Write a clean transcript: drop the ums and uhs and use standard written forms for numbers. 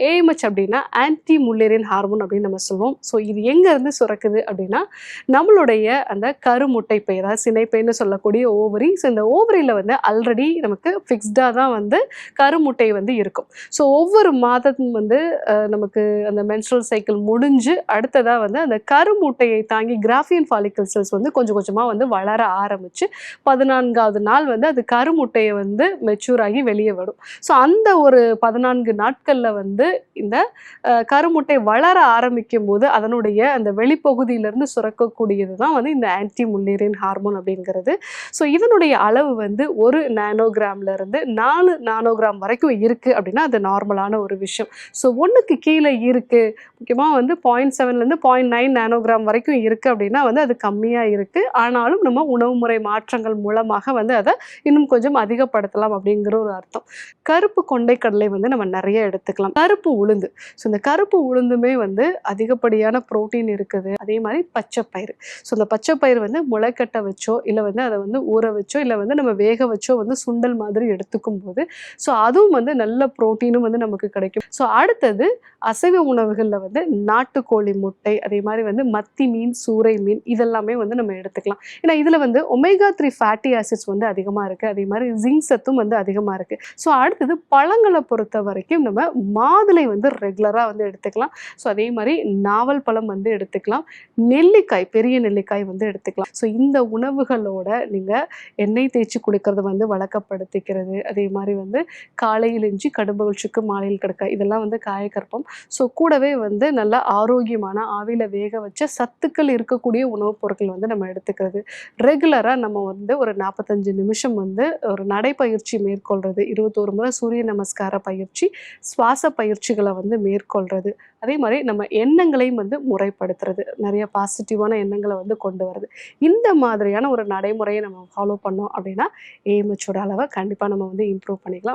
AMH அப்படின்னா anti Mullerian hormone அப்படின்னு நம்ம சொல்லுவோம். ஸோ இது எங்கேருந்து சுரக்குது அப்படின்னா நம்மளுடைய அந்த கருமுட்டை பை, அதாவது சினைப்பைன்னு சொல்லக்கூடிய ஓவரி. ஸோ இந்த ஓவரியில் வந்து ஆல்ரெடி நமக்கு ஃபிக்ஸ்டாக தான் வந்து கருமுட்டை வந்து இருக்கும். ஸோ ஒவ்வொரு மாதம் வந்து நமக்கு அந்த மென்ஸ்ட்ரல் சைக்கிள் முடிஞ்சு அடுத்ததாக வந்து அந்த கருமுட்டையை தாங்கி கிராஃபியன் ஃபாலிக்கல் செல்ஸ் வந்து கொஞ்சம் கொஞ்சமாக வந்து வளர ஆரம்பித்து 14வது நாள் வந்து அது கருமுட்டையை வந்து மெச்சூர் ஆகி வெளியே வரும். ஸோ அந்த ஒரு 14 நாட்களில் வந்து இந்த கருமுட்டை வளர ஆரம்பிக்கும் போது அதனுடைய அந்த வெளிப்பகுதியிலிருந்து சுரக்கக்கூடியது தான் வந்து இந்த ஆன்டி முல்லேரியன் ஹார்மோன் அப்படிங்கிறது. ஸோ இதனுடைய அளவு வந்து 1 நானோகிராம்ல இருந்து 4 நானோகிராம் வரைக்கும் இருக்குது அப்படின்னா அது நார்மலான ஒரு விஷயம். ஸோ 1க்கு கீழே இருக்குது, முக்கியமாக வந்து 0.7லேருந்து 0.9 நானோகிராம் வரைக்கும் இருக்குது அப்படின்னா வந்து அது கம்மியாக இருக்குது. ஆனாலும் நம்ம உணவு முறை மாற்றங்கள் மூலமாக வந்து அதை இன்னும் கொஞ்சம் அதிகப்படுத்தலாம் அப்படிங்கிற ஒரு அர்த்தம். கருப்பு கொண்டைக்கடலை வந்து நம்ம நிறைய எடுத்துக்கலாம். கருப்பு உளுந்து, ஸோ இந்த கருப்பு உளுந்துமே வந்து அதிகப்படியான புரோட்டீன் இருக்குது. அதே மாதிரி பச்சைப்பயிறு. ஸோ இந்த பச்சைப்பயிறு வந்து முளைக்கட்ட வச்சோ இல்லை வந்து அதை வந்து ஊற வச்சோ இல்லை வந்து நம்ம வேக வச்சோ வந்து சுண்டல் மாதிரி எடுத்துக்கும் போது ஸோ அதுவும் வந்து நல்ல புரோட்டீனும் வந்து நமக்கு கிடைக்கும். ஸோ அடுத்தது அசைவ உணவுகளில் வந்து நாட்டுக்கோழி முட்டை, அதே மாதிரி வந்து மத்தி மீன், சூறை மீன் இதெல்லாமே வந்து நம்ம எடுத்துக்கலாம். ஏன்னா இதில் வந்து ஒமேகா 3 ஃபேட்டி ஆசிட்ஸ் வந்து அதிகமாக இருக்குது. அதே மாதிரி ஜிங்க் சத்தும் வந்து அதிகமாக இருக்குது. ஸோ அடுத்தது பழங்களை பொறுத்த வரைக்கும் நம்ம மாதுளை வந்து ரெகுலராக வந்து எடுத்துக்கலாம். ஸோ அதே மாதிரி நாவல் பழம் வந்து எடுத்துக்கலாம். நெல்லிக்காய், பெரிய நெல்லிக்காய் வந்து எடுத்துக்கலாம். ஸோ இந்த உணவுகளோட நீங்கள் எண்ணெய் தேய்ச்சி குளிக்கிறத வந்து வழக்கப்படுத்திக்கிறது. அதே மாதிரி வந்து காலையில் இஞ்சி, கடும்புகளுக்கு மாலையில் கிடக்க, இதெல்லாம் வந்து காயக்கற்பம். ஸோ கூடவே வந்து நல்ல ஆரோக்கியமான ஆவியில் வேக வச்ச சத்துக்கள் இருக்கக்கூடிய உணவுப் பொருட்கள் வந்து நம்ம எடுத்துக்கிறது. ரெகுலராக நம்ம வந்து ஒரு 45 நிமிஷம் வந்து ஒரு நடைப்பயிற்சி மேற்கொள்கிறது. 21 முறை சூரிய நமஸ்கார பயிற்சி, சுவாச பயிற்சிகளை வந்து மேற்கொள்கிறது. அதே மாதிரி நம்ம எண்ணங்களையும் வந்து முறைப்படுத்துறது, நிறைய பாசிட்டிவான எண்ணங்களை வந்து கொண்டு வருது. இந்த மாதிரியான ஒரு நடைமுறையை நம்ம ஃபாலோ பண்ணோம் அப்படின்னா ஏஎம்ஹெச்சோட அளவை கண்டிப்பாக நம்ம வந்து இம்ப்ரூவ் பண்ணிக்கலாம்.